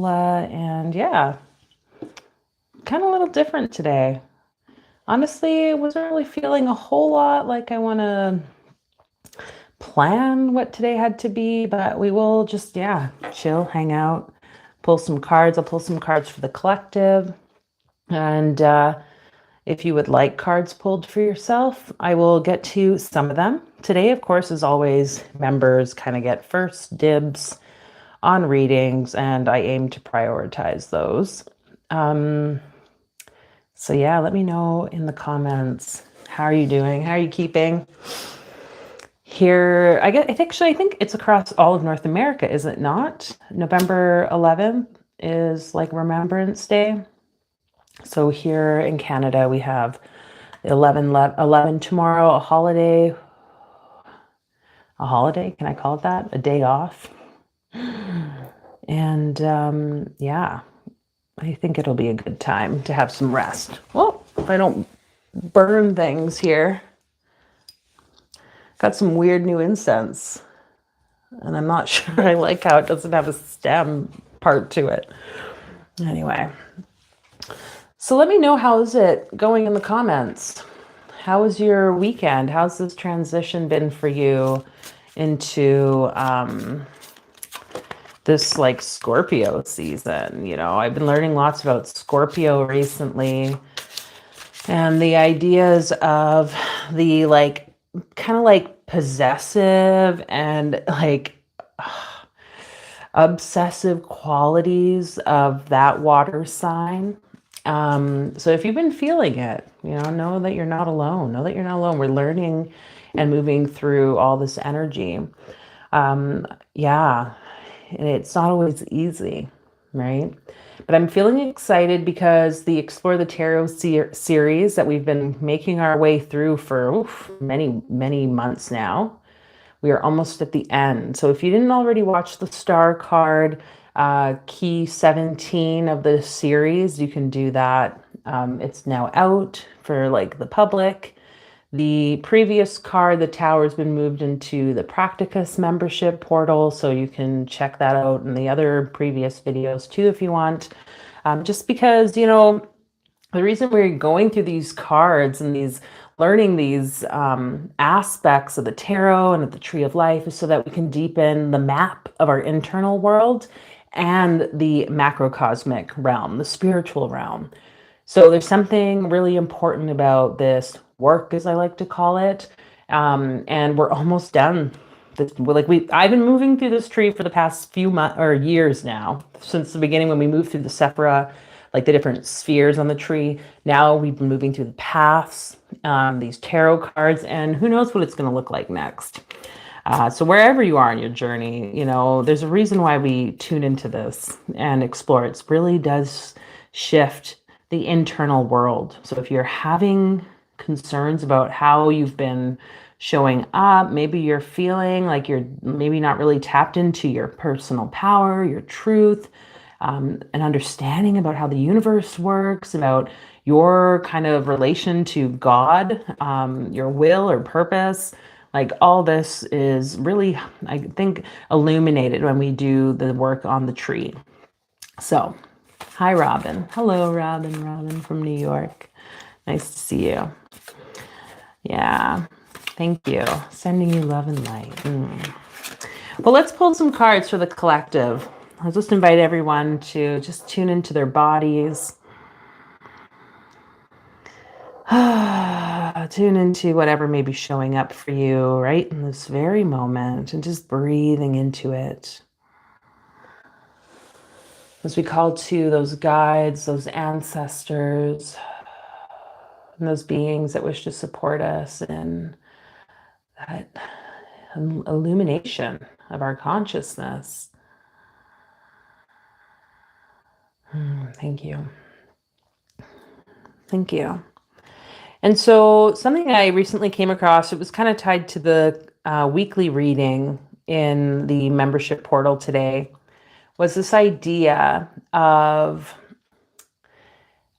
And yeah, kind of a little different today. Honestly, I wasn't really feeling a whole lot like I want to plan what today had to be, but we will just, yeah, chill, hang out, pull some cards. I'll pull some cards for the collective. And if you would like cards pulled for yourself, I will get to some of them. Today, of course, as always, members kind of get first dibs on readings, and I aim to prioritize those. Um, so yeah, let me know in the comments. How are you doing? How are you keeping? Here, I think it's across all of North America, is it not? November 11th is like Remembrance Day. So here in Canada, we have 11 tomorrow, a holiday. A holiday, can I call it that? A day off. And yeah, I think it'll be a good time to have some rest. Well, if I don't burn things here. Got some weird new incense, and I'm not sure I like how it doesn't have a stem part to it. Anyway, so let me know, how's it going in the comments? How was your weekend? How's this transition been for you into this like Scorpio season? You know, I've been learning lots about Scorpio recently, and the ideas of the like kind of like possessive and like obsessive qualities of that water sign. So if you've been feeling it, know that you're not alone. Know that you're not alone. We're learning and moving through all this energy. Yeah, and it's not always easy, right? But I'm feeling excited because the Explore the Tarot series that we've been making our way through for many, many months now, we are almost at the end. So if you didn't already watch the star card, key 17 of the series, you can do that. It's now out for like the public. The previous card, the tower, has been moved into the Practicus membership portal, so you can check that out in the other previous videos too if you want. Just because, the reason we're going through these cards and learning these aspects of the tarot and of the tree of life is so that we can deepen the map of our internal world and the macrocosmic realm, the spiritual realm. So there's something really important about this work, as I like to call it. And we're almost done. I've been moving through this tree for the past few months or years now, since the beginning when we moved through the Sephira, like the different spheres on the tree. Now we've been moving through the paths, these tarot cards, and who knows what it's going to look like next. So wherever you are in your journey, there's a reason why we tune into this and explore. It really does shift the internal world. So if you're having concerns about how you've been showing up, maybe you're feeling like you're maybe not really tapped into your personal power, your truth, an understanding about how the universe works, about your kind of relation to God, your will or purpose. Like all this is really, I think, illuminated when we do the work on the tree. So, hi, Robin. Hello, Robin. Robin from New York. Nice to see you. Yeah, thank you. Sending you love and light. Well, let's pull some cards for the collective. I'll just invite everyone to just tune into their bodies. Tune into whatever may be showing up for you right in this very moment and just breathing into it. As we call to those guides, those ancestors, and those beings that wish to support us in that illumination of our consciousness. Thank you. Thank you. And so something I recently came across, it was kind of tied to the weekly reading in the membership portal today, was this idea of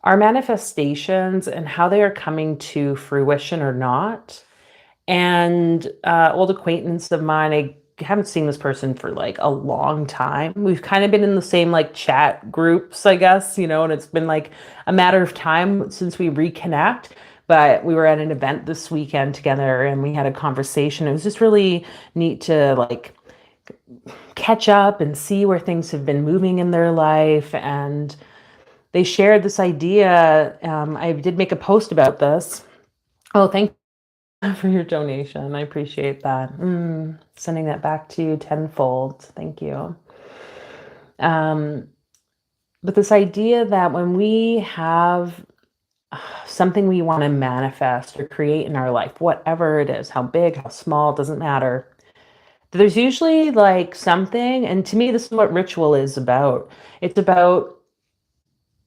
our manifestations and how they are coming to fruition or not. And old acquaintance of mine, I haven't seen this person for like a long time. We've kind of been in the same like chat groups, I guess, and it's been like a matter of time since we reconnect. But we were at an event this weekend together and we had a conversation. It was just really neat to like catch up and see where things have been moving in their life. And they shared this idea. I did make a post about this. Oh, thank you for your donation. I appreciate that. Sending that back to you tenfold. Thank you. But this idea that when we have something we want to manifest or create in our life, whatever it is, how big, how small, doesn't matter. There's usually like something, and to me, this is what ritual is about. It's about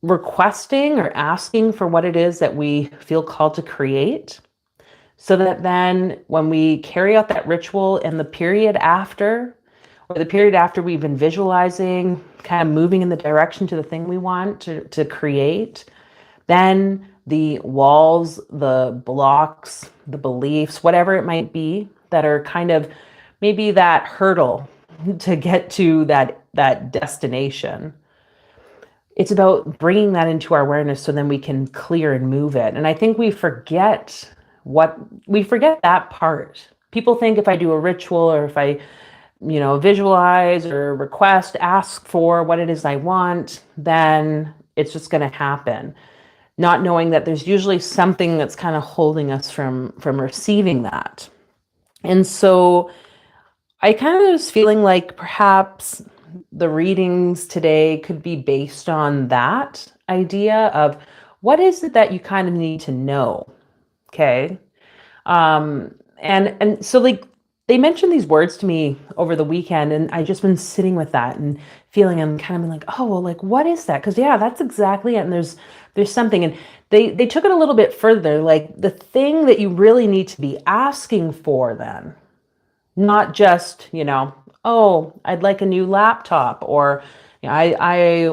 requesting or asking for what it is that we feel called to create, so that then when we carry out that ritual in the period after, or the period after we've been visualizing, kind of moving in the direction to the thing we want to create, then the walls, the blocks, the beliefs, whatever it might be that are kind of maybe that hurdle to get to that destination. It's about bringing that into our awareness so then we can clear and move it. And I think we forget that part. People think if I do a ritual or if I, visualize or request, ask for what it is I want, then it's just going to happen. Not knowing that there's usually something that's kind of holding us from receiving that. And so I kind of was feeling like perhaps the readings today could be based on that idea of what is it that you kind of need to know. Okay. And so like they mentioned these words to me over the weekend, and I just been sitting with that and feeling and kind of been like, oh, well, like, what is that? Because yeah, that's exactly it. And there's something, and they took it a little bit further, like the thing that you really need to be asking for then, not just, oh, I'd like a new laptop, or I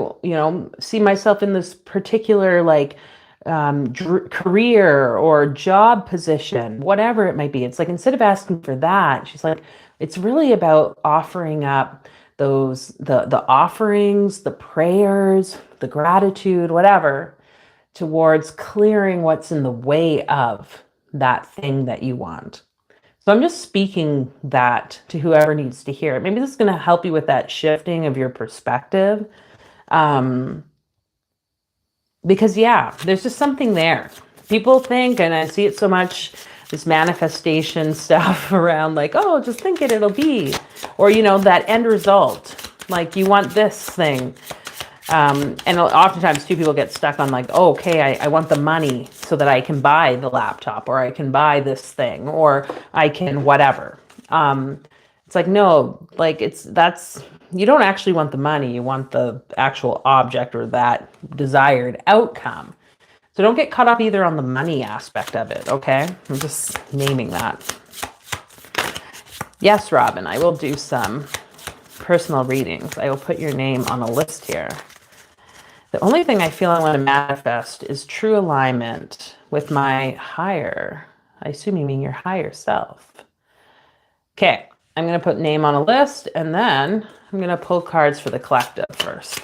see myself in this particular like career or job position, whatever it might be. It's like, instead of asking for that, she's like, it's really about offering up those, the offerings, the prayers, the gratitude, whatever, towards clearing what's in the way of that thing that you want. So I'm just speaking that to whoever needs to hear it. Maybe this is going to help you with that shifting of your perspective. Because yeah, there's just something there. People think, and I see it so much, this manifestation stuff around like, oh, just think it, it'll be. Or, that end result, like you want this thing. And oftentimes too, people get stuck on like, oh, okay, I want the money so that I can buy the laptop, or I can buy this thing, or I can whatever. It's like, no, like you don't actually want the money. You want the actual object or that desired outcome. So don't get caught up either on the money aspect of it. Okay. I'm just naming that. Yes, Robin, I will do some personal readings. I will put your name on a list here. The only thing I feel I want to manifest is true alignment with my higher, I assume you mean your higher self. Okay, I'm going to put name on a list, and then I'm going to pull cards for the collective first.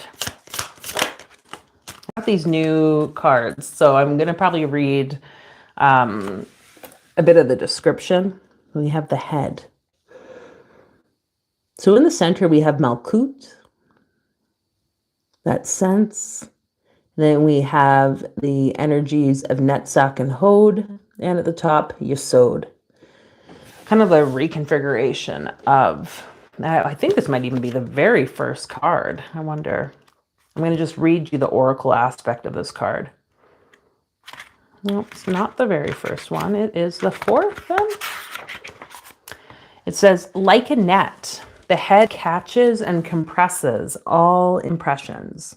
I got these new cards, so I'm going to probably read a bit of the description. We have the head. So in the center, we have Malkut, that sense. Then we have the energies of Netzach and Hod, and at the top, Yesod. Kind of a reconfiguration of, I think this might even be the very first card. I wonder. I'm going to just read you the oracle aspect of this card. No, it's not the very first one. It is the fourth then. It says, like a net, the head catches and compresses all impressions.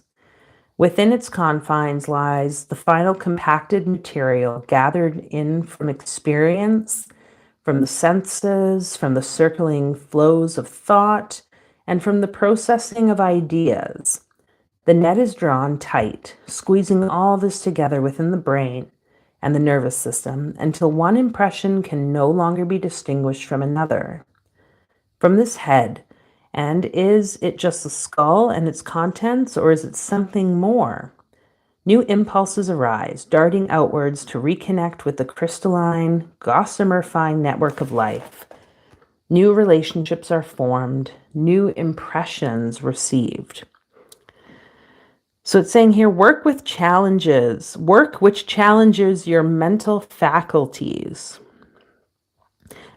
Within its confines lies the final compacted material gathered in from experience, from the senses, from the circling flows of thought, and from the processing of ideas. The net is drawn tight, squeezing all this together within the brain and the nervous system until one impression can no longer be distinguished from another. from this head. And is it just the skull and its contents, or is it something more? New impulses arise, darting outwards to reconnect with the crystalline, gossamer fine network of life. New relationships are formed, new impressions received. So it's saying here, work with challenges, work which challenges your mental faculties.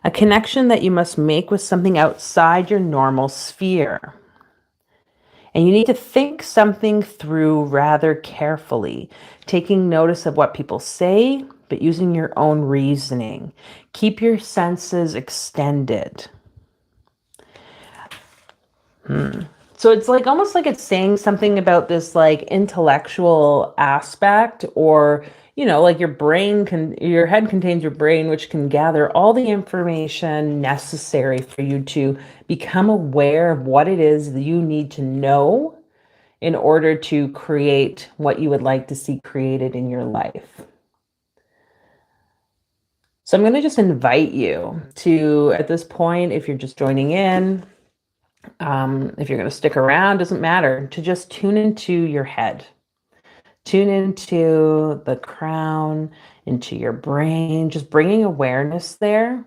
A connection that you must make with something outside your normal sphere. And you need to think something through rather carefully, taking notice of what people say, but using your own reasoning. Keep your senses extended. So it's like almost like it's saying something about this like intellectual aspect, or like your head contains your brain, which can gather all the information necessary for you to become aware of what it is that you need to know in order to create what you would like to see created in your life. So I'm going to just invite you to, at this point, if you're just joining in, if you're going to stick around, doesn't matter, to just tune into your head. Tune into the crown, into your brain, just bringing awareness there.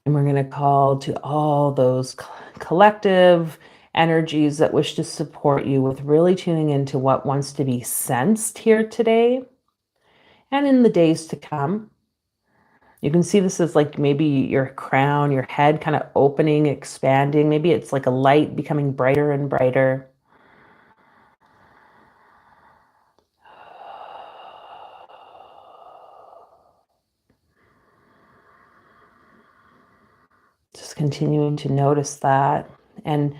And we're going to call to all those collective energies that wish to support you with really tuning into what wants to be sensed here today and in the days to come. You can see this as like maybe your crown, your head kind of opening, expanding. Maybe it's like a light becoming brighter and brighter. Just continuing to notice that. And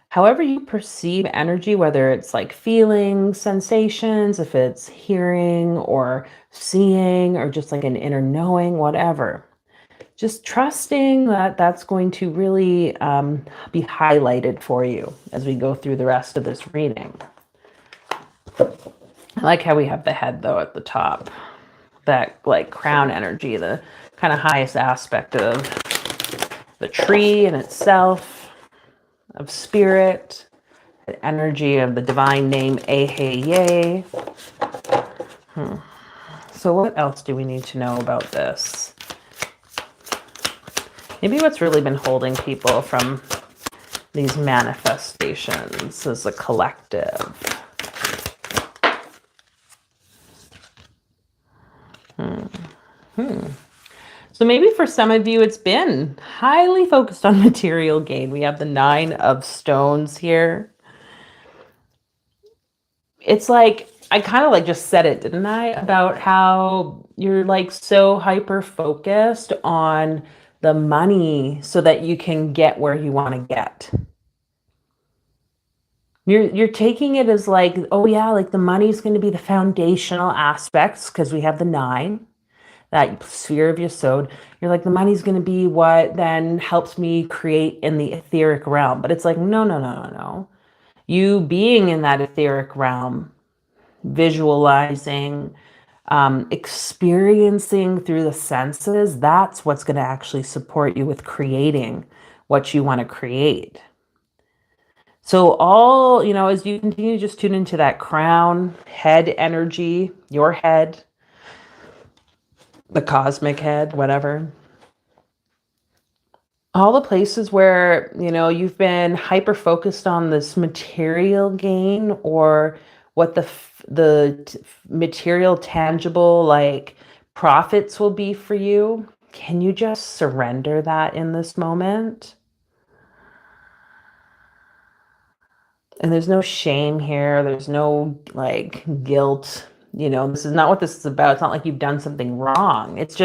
however you perceive energy, whether it's like feelings, sensations, if it's hearing or seeing, or just like an inner knowing, whatever, just trusting that that's going to really be highlighted for you as we go through the rest of this reading. I like how we have the head though at the top, that like crown energy, the kind of highest aspect of the tree in itself, of spirit, the energy of the divine name Aheye. So what else do we need to know about this? Maybe what's really been holding people from these manifestations as a collective. So maybe for some of you, it's been highly focused on material gain. We have the 9 of stones here. It's like, I kind of like just said it, didn't I? About how you're like so hyper focused on the money so that you can get where you want to get. You're taking it as like, oh yeah, like the money is going to be the foundational aspects because we have the 9. That sphere of Yesod, you're like, the money's going to be what then helps me create in the etheric realm. But it's like, no. You being in that etheric realm, visualizing, experiencing through the senses, that's what's going to actually support you with creating what you want to create. So all, as you continue to just tune into that crown, head energy, your head, the cosmic head, whatever. All the places where, you've been hyper focused on this material gain, or what the material tangible like profits will be for you. Can you just surrender that in this moment? And there's no shame here. There's no like guilt. This is not what this is about. It's not like you've done something wrong. It's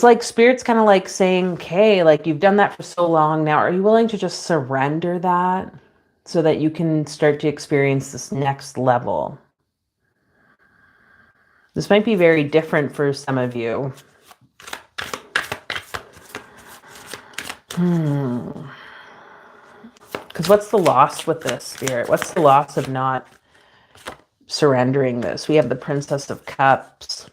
like spirit's kind of like saying, okay, like you've done that for so long now. Are you willing to just surrender that so that you can start to experience this next level? This might be very different for some of you. Because what's the loss with this, Spirit? What's the loss of not surrendering this? We have the Princess of Cups.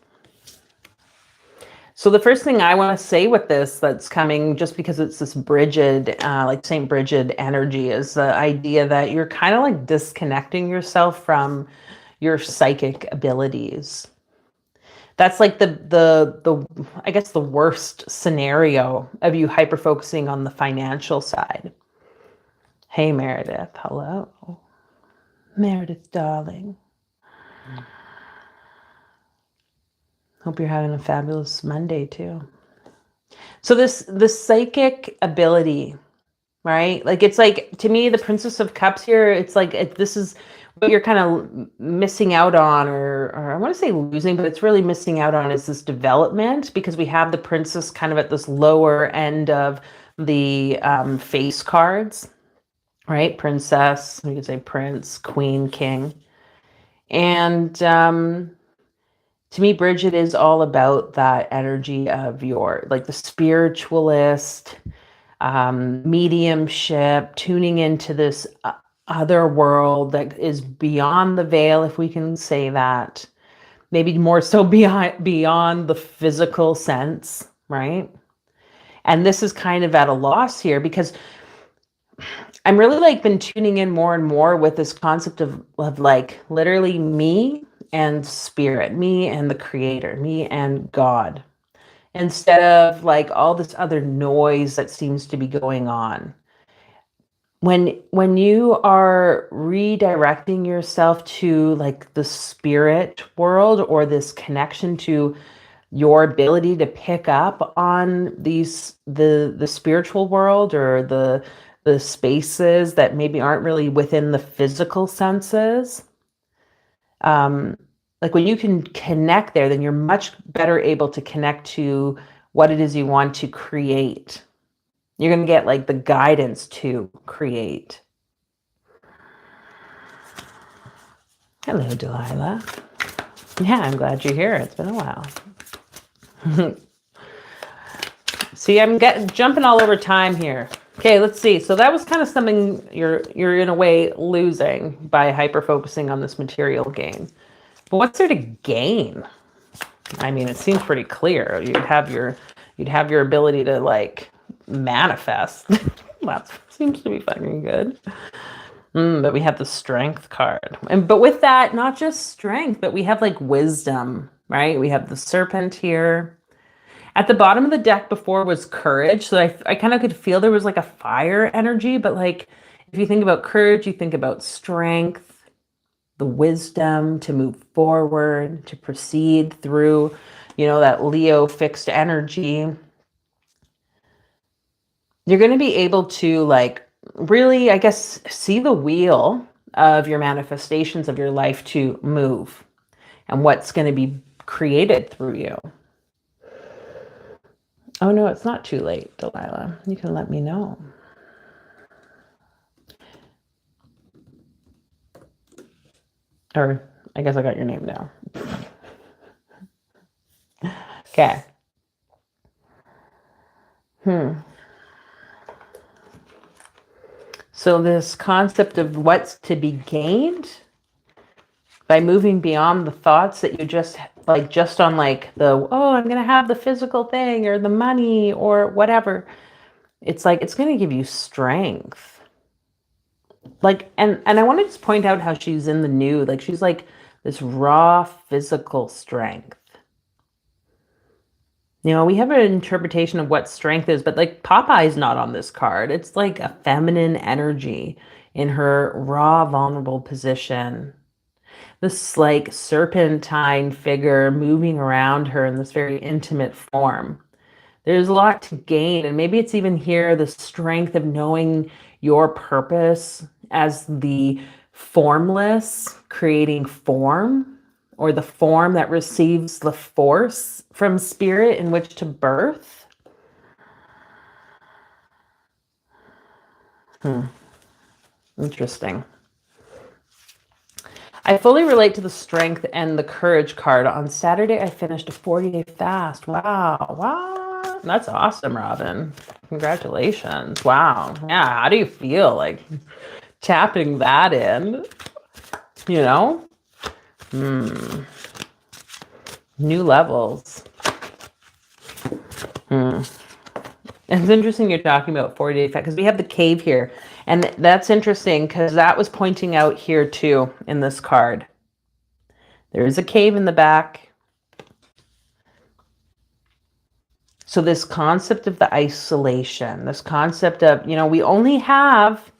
So the first thing I want to say with this that's coming, just because it's this Bridget, like Saint Bridget energy, is the idea that you're kind of like disconnecting yourself from your psychic abilities. That's like the I guess the worst scenario of you hyper focusing on the financial side. Hey Meredith, hello. Meredith, darling. Hope you're having a fabulous Monday too. So this psychic ability, right? Like it's like, to me, the Princess of Cups here, it's like this is what you're kind of missing out on, or I want to say losing, but it's really missing out on, is this development, because we have the princess kind of at this lower end of the face cards, right? Princess, you could say prince, queen, king. And to me, Bridget is all about that energy of your, like the spiritualist, mediumship, tuning into this other world that is beyond the veil, if we can say that. Maybe more so beyond the physical sense, right? And this is kind of at a loss here, because I'm really like been tuning in more and more with this concept of like literally me and spirit, me and the creator, me and God, instead of like all this other noise that seems to be going on. When you are redirecting yourself to like the spirit world, or this connection to your ability to pick up on these the spiritual world, or the spaces that maybe aren't really within the physical senses, like when you can connect there, then you're much better able to connect to what it is you want to create. You're going to get like the guidance to create. Hello, Delilah. Yeah, I'm glad you're here. It's been a while. See, I'm jumping all over time here. Okay, let's see. So that was kind of something you're in a way losing by hyper focusing on this material gain. But what's there to gain? I mean, it seems pretty clear. You'd have your ability to like manifest. That seems to be fucking good. But we have the strength card. But with that, not just strength, but we have like wisdom, right? We have the serpent here. At the bottom of the deck before was courage. So I kind of could feel there was like a fire energy, but like if you think about courage, you think about strength, the wisdom to move forward, to proceed through, that Leo fixed energy. You're going to be able to like really, I guess, see the wheel of your manifestations of your life to move and what's going to be created through you. Oh, no, it's not too late, Delilah. You can let me know. Or I guess I got your name now. Okay. So this concept of what's to be gained by moving beyond the thoughts that you just on like I'm going to have the physical thing or the money or whatever. It's like, it's going to give you strength. Like, and I want to just point out how she's in the nude. Like she's like this raw physical strength. We have an interpretation of what strength is, but like Popeye's not on this card. It's like a feminine energy in her raw, vulnerable position. This like serpentine figure moving around her in this very intimate form. There's a lot to gain. And maybe it's even here, the strength of knowing your purpose as the formless, creating form, or the form that receives the force from spirit in which to birth. Interesting. I fully relate to the strength and the courage card. On Saturday, I finished a 40-day fast. Wow. That's awesome, Robin. Congratulations. Wow. Yeah, how do you feel like tapping that in? New levels. Hmm. It's interesting you're talking about 40-day fast because we have the cave here. And that's interesting because that was pointing out here too in this card. There is a cave in the back. So this concept of the isolation, this concept of, we only have,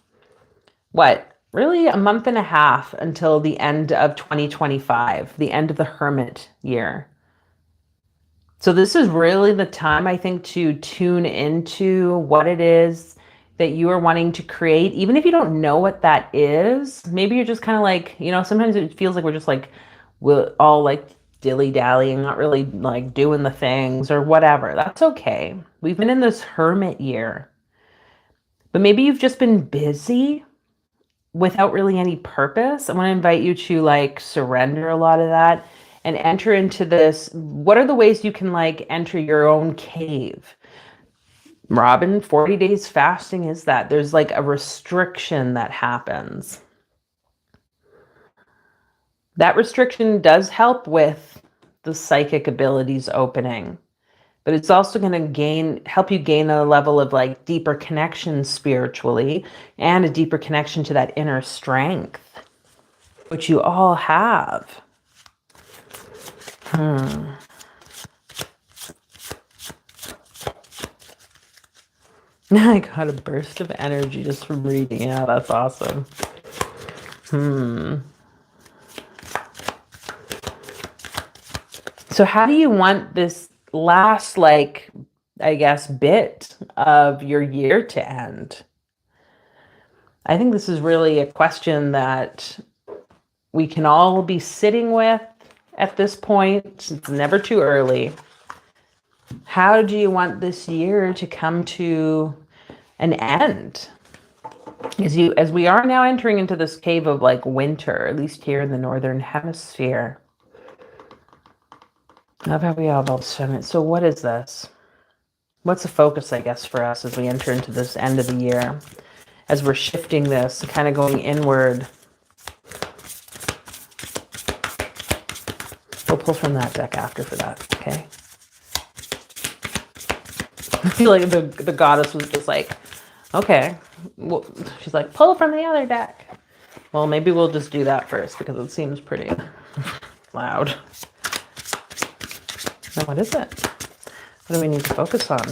what, really a month and a half until the end of 2025, the end of the hermit year. So this is really the time, I think, to tune into what it is that you are wanting to create. Even if you don't know what that is, maybe you're just kind of like, sometimes it feels like we're just like, we're all like dilly-dallying, not really like doing the things or whatever. That's okay. We've been in this hermit year. But maybe you've just been busy without really any purpose. I want to invite you to like surrender a lot of that and enter into this. What are the ways you can like enter your own cave? Robin, 40 days fasting is that. There's like a restriction that happens. That restriction does help with the psychic abilities opening, but it's also going to help you gain a level of like deeper connection spiritually and a deeper connection to that inner strength, which you all have. I got a burst of energy just from reading. Yeah, that's awesome. So how do you want this last, like, I guess, bit of your year to end? I think this is really a question that we can all be sitting with at this point. It's never too early. How do you want this year to come to an end? As we are now entering into this cave of like winter, at least here in the northern hemisphere. I love how we all both swim it. So what is this? What's the focus, I guess, for us as we enter into this end of the year? As we're shifting this, kind of going inward. We'll pull from that deck after for that, okay? I feel like the goddess was just like, okay. Well, she's like, pull from the other deck. Well, maybe we'll just do that first because it seems pretty loud. Now, what is it? What do we need to focus on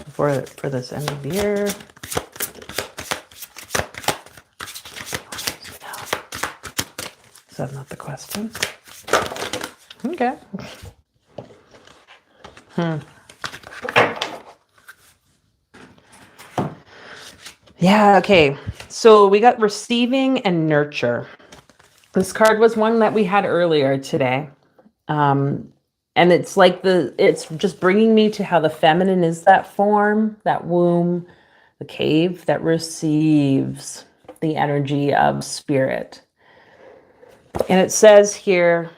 for this end of the year? Is that not the question? Okay. Yeah, okay. So we got receiving and nurture. This card was one that we had earlier today. And it's like it's just bringing me to how the feminine is that form, that womb, the cave that receives the energy of spirit. And it says here,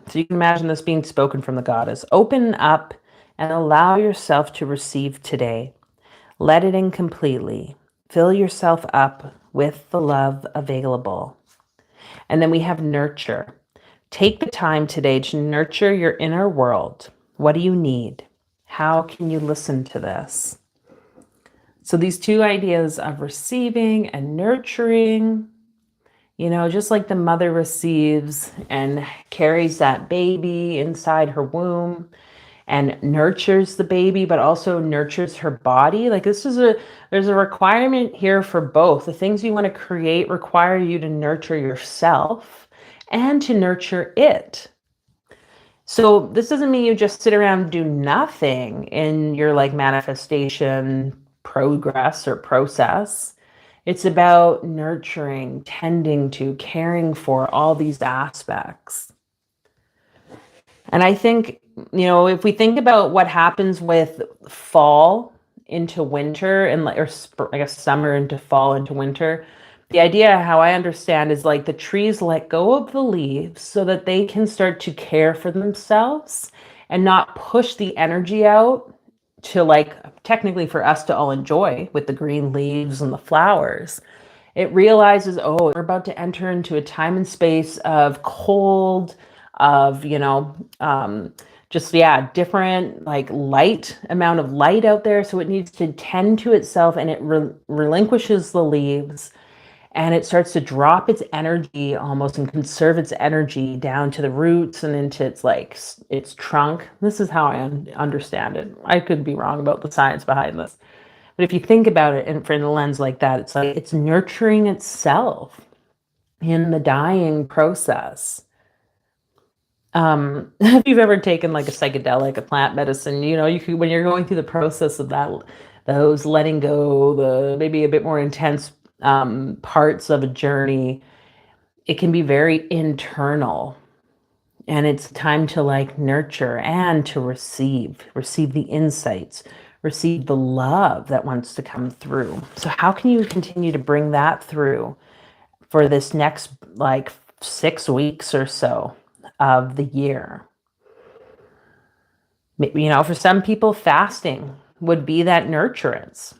so you can imagine this being spoken from the goddess, open up and allow yourself to receive today. Let it in completely. Fill yourself up with the love available. And then we have nurture. Take the time today to nurture your inner world. What do you need? How can you listen to this? So these two ideas of receiving and nurturing, just like the mother receives and carries that baby inside her womb and nurtures the baby, but also nurtures her body. Like there's a requirement here for both. The things you want to create require you to nurture yourself and to nurture it. So this doesn't mean you just sit around and do nothing in your like manifestation progress or process. It's about nurturing, tending to, caring for all these aspects. And I think, if we think about what happens with fall into winter or I guess summer into fall into winter, the idea, how I understand, is like the trees let go of the leaves so that they can start to care for themselves and not push the energy out to like technically for us to all enjoy with the green leaves and the flowers. It realizes, oh, we're about to enter into a time and space of cold, of, just, yeah, different like light amount of light out there. So it needs to tend to itself, and it relinquishes the leaves, and it starts to drop its energy almost and conserve its energy down to the roots and into its like its trunk. This is how I understand it. I could be wrong about the science behind this. But if you think about it in the lens like that, it's like it's nurturing itself in the dying process. If you've ever taken like a psychedelic, a plant medicine, you know, you can, when you're going through the process of that, those letting go, the maybe a bit more intense parts of a journey, it can be very internal. And it's time to like nurture and to receive the insights, receive the love that wants to come through. So how can you continue to bring that through for this next like 6 weeks or so of the year? You know, for some people, fasting would be that nurturance.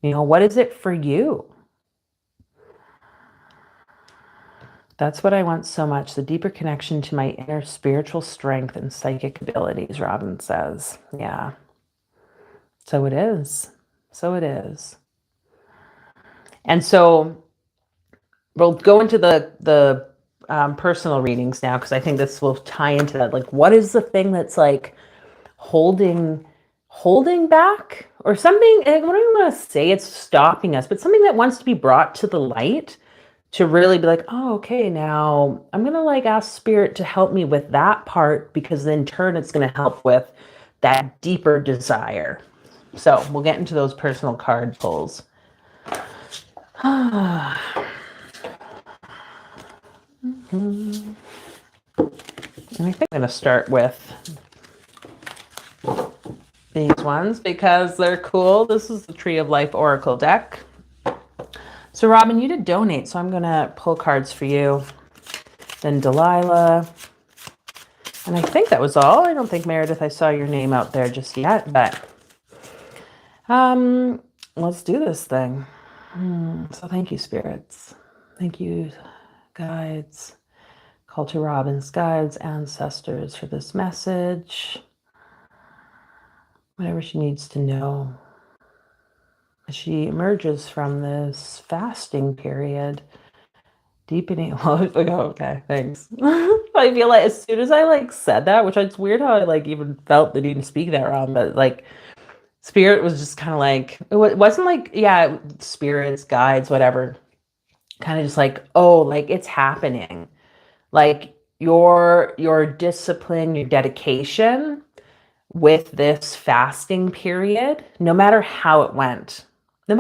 You know, what is it for you? That's what I want so much, the deeper connection to my inner spiritual strength and psychic abilities, Robin says. Yeah. So it is. So it is. And so we'll go into the personal readings now, because I think this will tie into that. Like, what is the thing that's like holding back or something? I don't even want to say it's stopping us, but something that wants to be brought to the light, to really be like, oh, okay, now I'm going to like ask spirit to help me with that part, because in turn it's going to help with that deeper desire. So we'll get into those personal card pulls. And I think I'm going to start with these ones because they're cool. This is the Tree of Life Oracle deck. So Robin, you did donate, so I'm going to pull cards for you. Then Delilah. And I think that was all. I don't think, Meredith, I saw your name out there just yet, but let's do this thing. So thank you, spirits. Thank you, guides. Call to Robin's guides, ancestors, for this message. Whatever she needs to know as she emerges from this fasting period, deepening. Okay, thanks. I feel like as soon as I like said that, which it's weird how I like even felt that didn't speak that wrong, but like spirit was just kind of like, it wasn't like, yeah, spirits, guides, whatever, kind of just like, oh, like it's happening. Like your discipline, your dedication with this fasting period, no matter how it went, the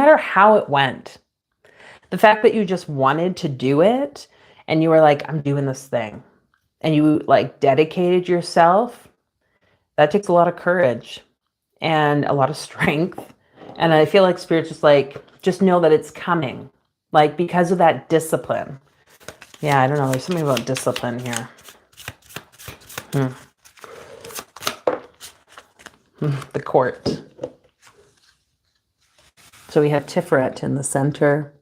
fact that you just wanted to do it and you were like, I'm doing this thing, and you like dedicated yourself, that takes a lot of courage and a lot of strength. And I feel like spirit's just like, just know that it's coming, like because of that discipline. Yeah, I don't know. There's something about discipline here. The court. So we have Tiferet in the center.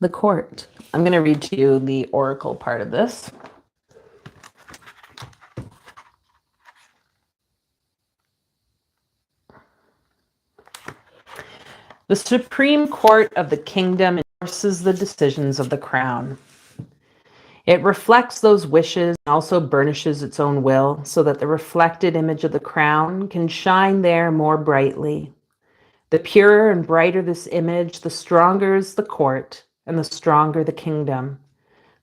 The court. I'm going to read to you the oracle part of this. The Supreme Court of the kingdom enforces the decisions of the crown. It reflects those wishes and also burnishes its own will, so that the reflected image of the crown can shine there more brightly. The purer and brighter this image, the stronger is the court, and the stronger the kingdom.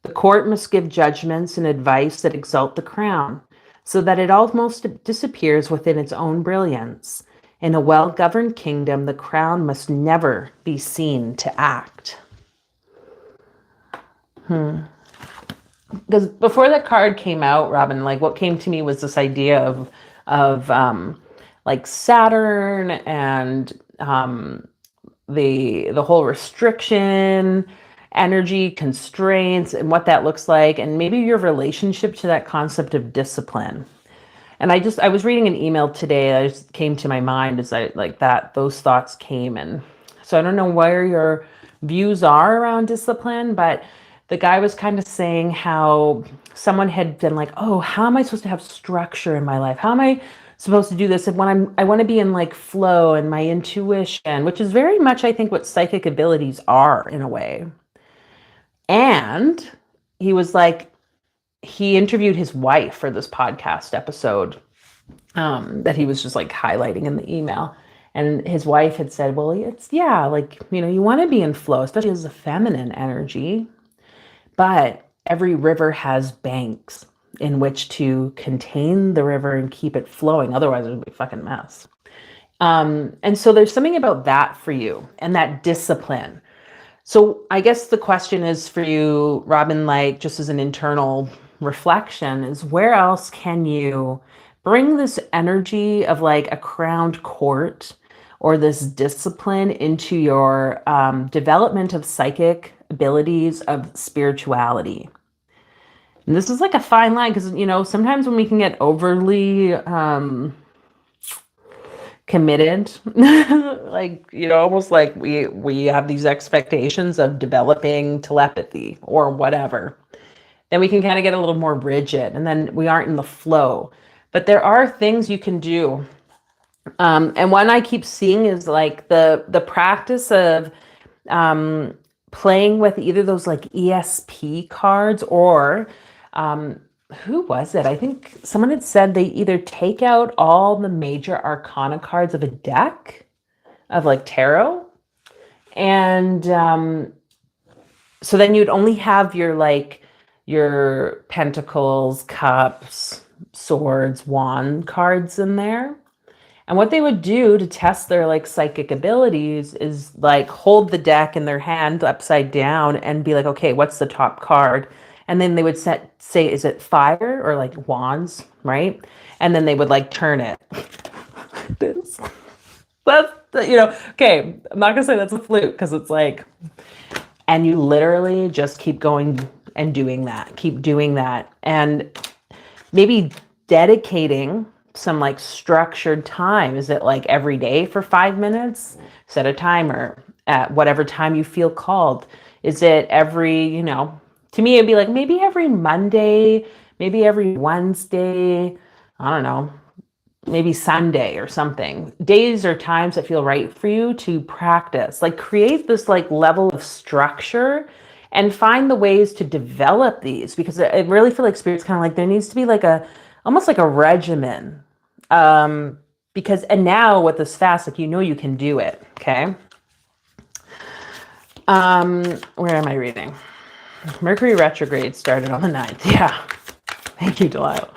The court must give judgments and advice that exalt the crown, so that it almost disappears within its own brilliance. In a well-governed kingdom, the crown must never be seen to act. Because before that card came out, Robin, like what came to me was this idea of like Saturn and the whole restriction, energy, constraints, and what that looks like, and maybe your relationship to that concept of discipline. And I was reading an email today that just came to my mind as those thoughts came. And so I don't know where your views are around discipline, but the guy was kind of saying how someone had been like, oh, how am I supposed to have structure in my life? How am I supposed to do this? And when I want to be in like flow and my intuition, which is very much, I think, what psychic abilities are in a way. And he was like, he interviewed his wife for this podcast episode that he was just like highlighting in the email. And his wife had said, well, it's, yeah, like, you want to be in flow, especially as a feminine energy. But every river has banks in which to contain the river and keep it flowing. Otherwise, it would be a fucking mess. And so there's something about that for you and that discipline. So I guess the question is for you, Robin, like just as an internal reflection, is where else can you bring this energy of like a crowned court or this discipline into your development of psychic abilities, of spirituality? And this is like a fine line because, sometimes when we can get overly committed, like, almost like we have these expectations of developing telepathy or whatever, then we can kind of get a little more rigid and then we aren't in the flow. But there are things you can do. And one I keep seeing is like the practice of playing with either those like ESP cards or who was it? I think someone had said they either take out all the major arcana cards of a deck of like tarot. And so then you'd only have your pentacles, cups, swords, wand cards in there. And what they would do to test their like psychic abilities is like hold the deck in their hand upside down and be like, okay, what's the top card? And then they would say, is it fire or like wands, right? And then they would like turn it. That's, okay, I'm not gonna say that's a flute because it's like, and you literally just keep going and doing that, keep doing that. And maybe dedicating some like structured time. Is it like every day for 5 minutes? Set a timer at whatever time you feel called. Is it every, to me, it'd be like maybe every Monday, maybe every Wednesday, I don't know, maybe Sunday or something. Days or times that feel right for you to practice, like create this like level of structure and find the ways to develop these, because I really feel like Spirit's kind of like there needs to be like almost like a regimen. Because, and now with this fast, like, you can do it. Okay. Where am I reading? Mercury retrograde started on the 9th. Yeah. Thank you, Delilah.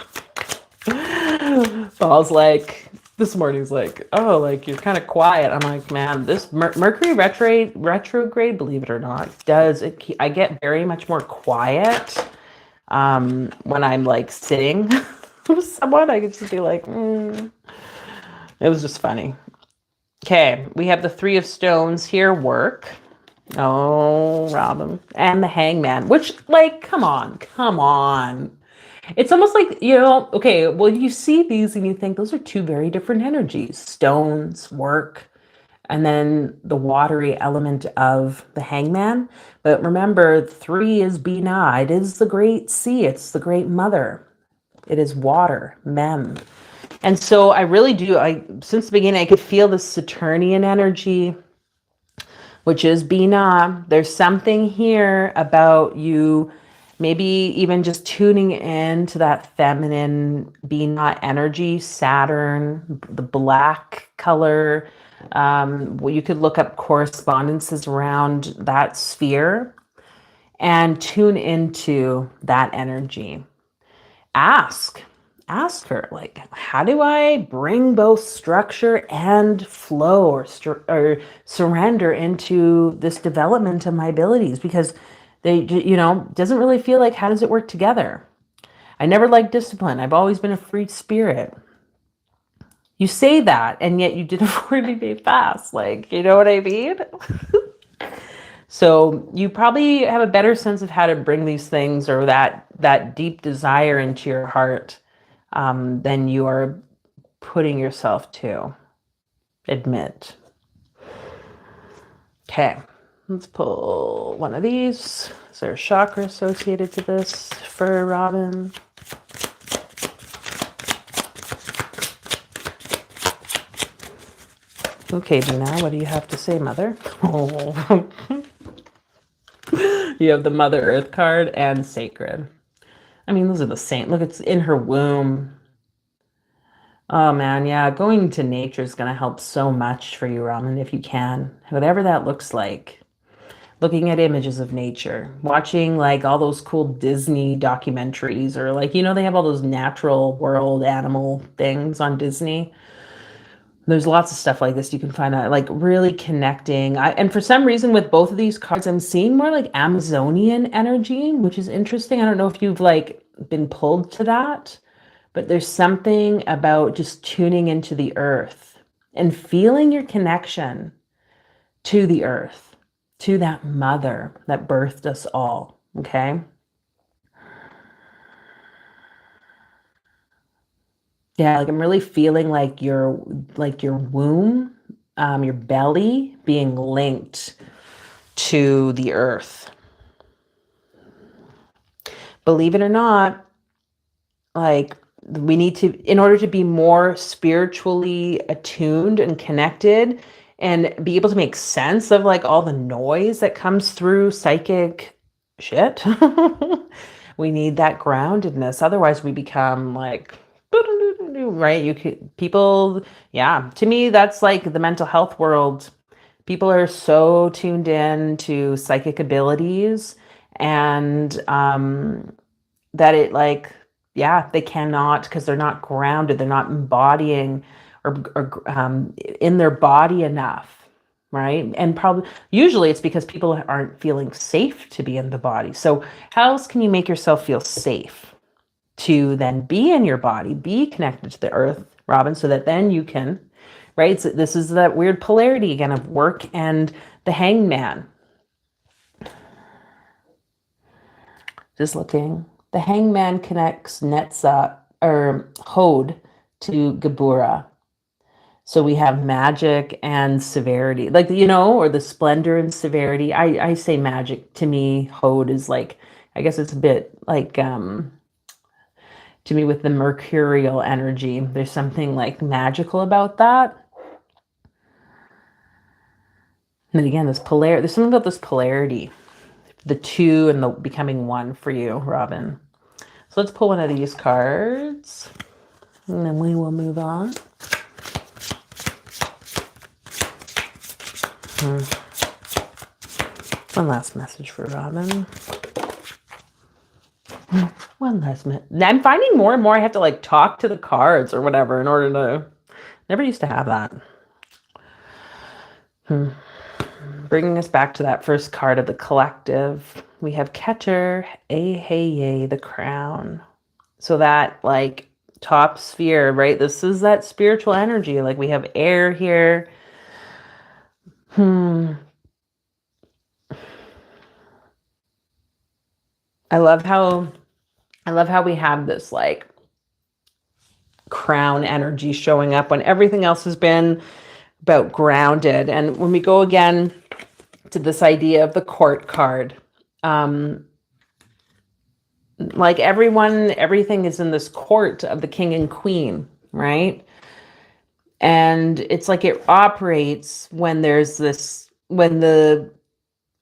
Paul's like, this morning's like, oh, like you're kind of quiet. I'm like, man, this Mercury retrograde, believe it or not, I get very much more quiet when I'm like sitting with someone. I could just be like, It was just funny. Okay, we have the 3 of Stones here, work. Oh, Robin. And the Hangman, which, like, come on. It's almost like, okay, well, you see these and you think those are 2 very different energies. Stones, work, and then the watery element of the Hangman. But remember, 3 is Binah. It is the great sea. It's the great mother. It is water, Mem. And so I really do, since the beginning, I could feel the Saturnian energy, which is Binah. There's something here about you maybe even just tuning in to that feminine Binah energy, Saturn, the black color. You could look up correspondences around that sphere and tune into that energy. Ask her, like, how do I bring both structure and flow or surrender into this development of my abilities? Because they, doesn't really feel like, how does it work together? I never liked discipline. I've always been a free spirit. You say that, and yet you did a 40-day fast. Like, you know what I mean? So you probably have a better sense of how to bring these things or that deep desire into your heart than you are putting yourself to admit. Okay, Let's pull one of these. Is there a chakra associated to this for Robin? Okay, Dina, what do you have to say, Mother? Oh. You have the Mother Earth card and Sacred. I mean, those are the same. Look, it's in her womb. Oh man, yeah, going to nature is going to help so much for you, Raman, if you can. Whatever that looks like. Looking at images of nature, watching like all those cool Disney documentaries, or like, they have all those natural world animal things on Disney. There's lots of stuff like this you can find out, like really connecting. And for some reason with both of these cards, I'm seeing more like Amazonian energy, which is interesting. I don't know if you've like been pulled to that, but there's something about just tuning into the earth and feeling your connection to the earth, to that mother that birthed us all. Okay. Yeah, like I'm really feeling like your womb, your belly being linked to the earth. Believe it or not, like we need to, in order to be more spiritually attuned and connected and be able to make sense of like all the noise that comes through psychic shit, we need that groundedness. Otherwise we become like, right? Yeah, to me, that's like the mental health world. People are so tuned in to psychic abilities and that it like, yeah, they cannot, because they're not grounded, they're not embodying or in their body enough, right? And probably usually it's because people aren't feeling safe to be in the body. So how else can you make yourself feel safe to then be in your body, be connected to the earth, Robin, so that then you can, right? So this is that weird polarity again of work and the hangman. Just looking. The hangman connects Netza or Hod to Gebura. So we have magic and severity, like, or the splendor and severity. I say magic. To me, Hod is like, I guess it's a bit like, to me with the mercurial energy, there's something like magical about that. And then again, there's something about this polarity, the two and the becoming one for you, Robin. So let's pull one of these cards and then we will move on. One last message for Robin. One last minute. I'm finding more and more I have to like talk to the cards or whatever in order to, never used to have that. Bringing us back to that first card of the collective, we have Keter, Hey, the crown. So that like top sphere, right? This is that spiritual energy. Like we have air here. I love how we have this like crown energy showing up when everything else has been about grounded. And when we go again to this idea of the court card, like everything is in this court of the king and queen, right? And it's like it operates when the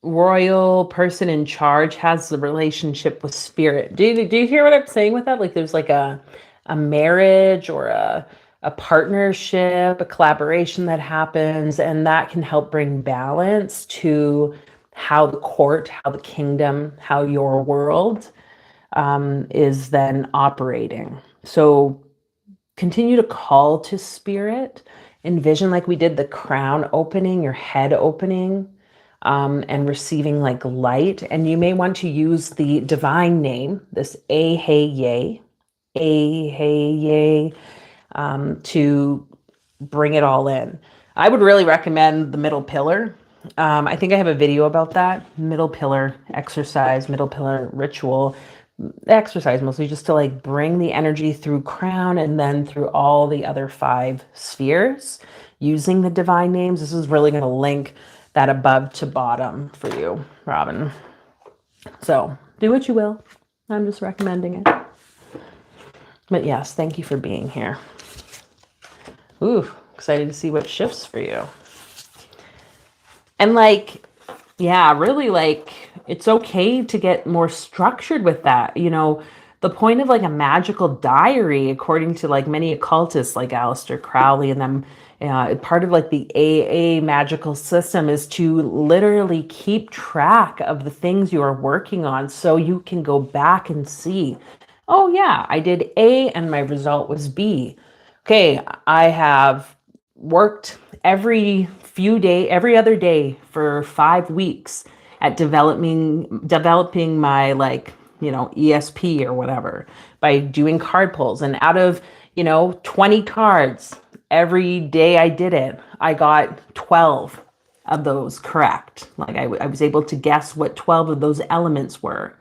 royal person in charge has the relationship with spirit. Do you hear what I'm saying with that? Like there's like a marriage or a partnership, a collaboration that happens, and that can help bring balance to how the court, how the kingdom, how your world is then operating. So continue to call to spirit, envision like we did the crown opening, your head opening, and receiving like light. And you may want to use the divine name, this A-Hey-Yay, to bring it all in. I would really recommend the middle pillar. I think I have a video about that. Middle pillar exercise, middle pillar ritual. Exercise mostly just to like bring the energy through crown and then through all the other 5 spheres using the divine names. This is really going to link that above to bottom for you, Robin. So do what you will. I'm just recommending it. But yes, thank you for being here. Ooh, excited to see what shifts for you. And like, yeah, really, like, it's okay to get more structured with that. You know, the point of like a magical diary, according to like many occultists like Aleister Crowley and them, part of like the AA magical system is to literally keep track of the things you are working on so you can go back and see, oh yeah, I did A and my result was B. Okay, I have worked every other day for 5 weeks at developing my, like, ESP or whatever, by doing card pulls. And out of 20 cards, every day I did it, I got 12 of those correct. Like I was able to guess what 12 of those elements were.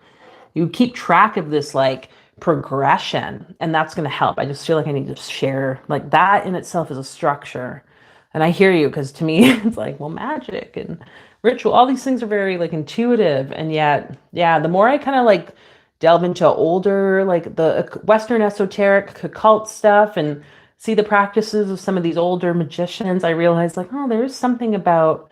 You keep track of this like progression, and that's going to help. I just feel like I need to share, like, that in itself is a structure. And I hear you, because to me it's like, well, magic and ritual, all these things are very like intuitive. And yet, yeah, the more I kind of like delve into older, like the Western esoteric occult stuff and see the practices of some of these older magicians, I realize, like, oh, there is something about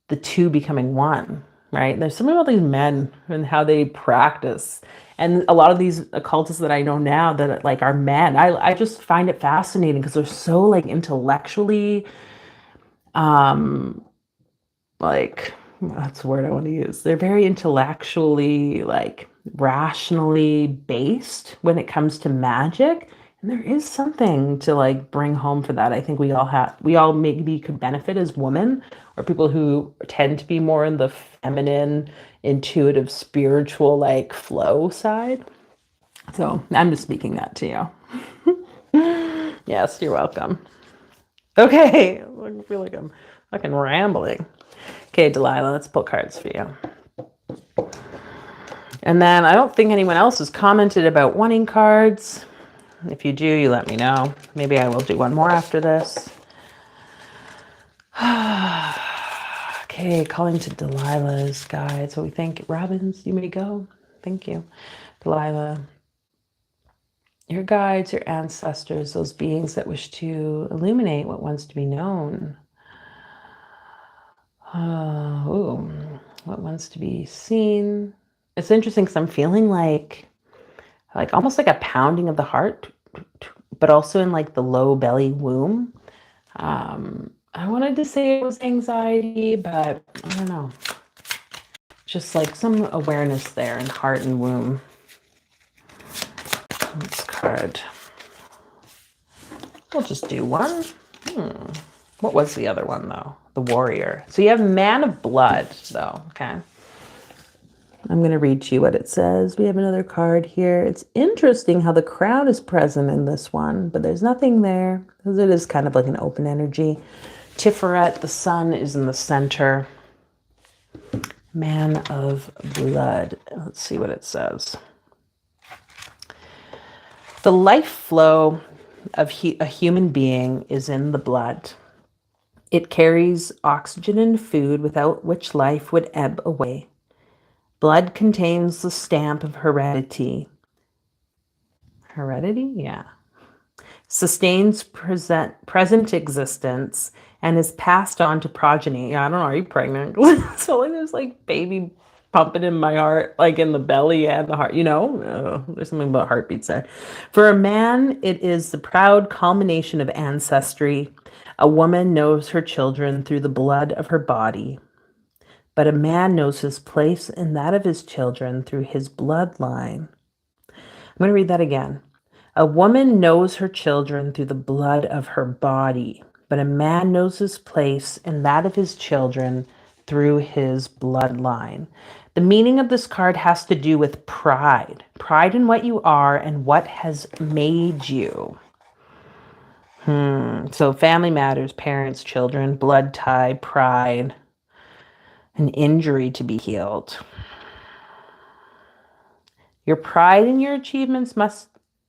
the two becoming one, right? There's something about these men and how they practice. And a lot of these occultists that I know now that like are men, I just find it fascinating because they're so like intellectually, like, that's the word I want to use. They're very intellectually, like, rationally based when it comes to magic. And there is something to like bring home for that. I think we all maybe could benefit as women, or people who tend to be more in the feminine, intuitive, spiritual, like flow side. So I'm just speaking that to you. Yes, you're welcome. Okay, I feel like I'm fucking rambling. Okay, Delilah, let's pull cards for you. And then I don't think anyone else has commented about wanting cards. If you do, you let me know. Maybe I will do one more after this. Okay, calling to Delilah's guides. What we think. Robins, you may go. Thank you. Delilah. Your guides, your ancestors, those beings that wish to illuminate what wants to be known. What wants to be seen. It's interesting because I'm feeling like almost like a pounding of the heart, but also in like the low belly womb. I wanted to say it was anxiety, but I don't know. Just like some awareness there in heart and womb. This card. We'll just do one. What was the other one, though? The warrior. So you have man of blood, though. Okay. I'm going to read to you what it says. We have another card here. It's interesting how the crown is present in this one, but there's nothing there because it is kind of like an open energy. Tiferet, the sun, is in the center. Man of blood. Let's see what it says. The life flow of a human being is in the blood. It carries oxygen and food, without which life would ebb away. Blood contains the stamp of heredity. Heredity? Yeah. Sustains present existence and is passed on to progeny. Yeah, I don't know. Are you pregnant? So like there's like baby pumping in my heart, like in the belly and the heart, there's something about heartbeats there. For a man, it is the proud culmination of ancestry. A woman knows her children through the blood of her body. But a man knows his place in that of his children through his bloodline. I'm going to read that again. A woman knows her children through the blood of her body, but a man knows his place in that of his children through his bloodline. The meaning of this card has to do with pride. Pride in what you are and what has made you. So family matters, parents, children, blood tie, pride. An injury to be healed. Your pride in your achievements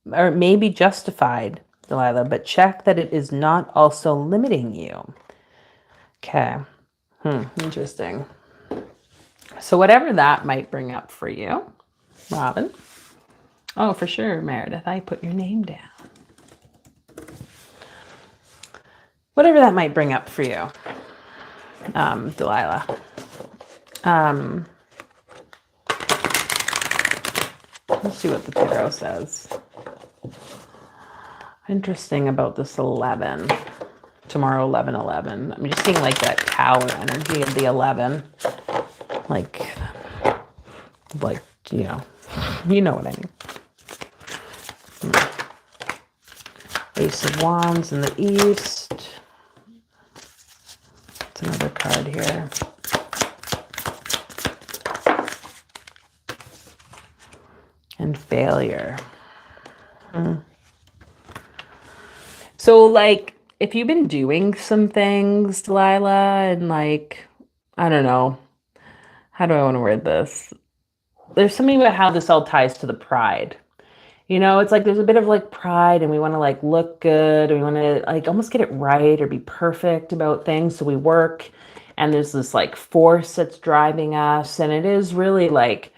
may be justified, Delilah, but check that it is not also limiting you. Okay. Interesting. So whatever that might bring up for you, Robin. Oh, for sure, Meredith. I put your name down. Whatever that might bring up for you, Delilah. Let's see what the tarot says. Interesting about this 11. Tomorrow, 11/11. I'm just seeing like that tower energy of the 11. Like, you know what I mean. Ace of Wands in the East. It's another card here. And failure. So, like, if you've been doing some things, Delilah, and like, I don't know, how do I want to word this? There's something about how this all ties to the pride. It's like there's a bit of like pride, and we want to like look good, and we want to like almost get it right or be perfect about things. So we work, and there's this like force that's driving us, and it is really like,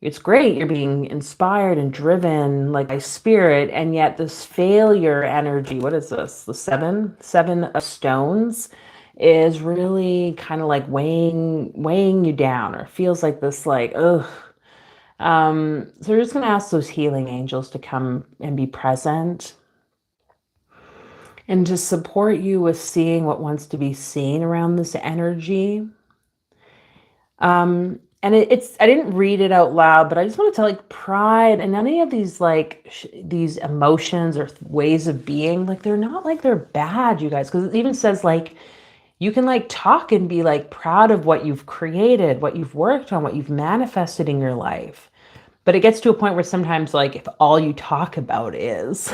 it's great. You're being inspired and driven like by spirit, and yet this failure energy, what is this? The seven of stones is really kind of like weighing you down, or feels like this like, ugh. So we're just going to ask those healing angels to come and be present and to support you with seeing what wants to be seen around this energy. And it's, I didn't read it out loud, but I just want to tell, like, pride and any of these like these emotions or ways of being, like, they're not like they're bad, you guys, because it even says like you can like talk and be like proud of what you've created, what you've worked on, what you've manifested in your life. But it gets to a point where sometimes, like, if all you talk about is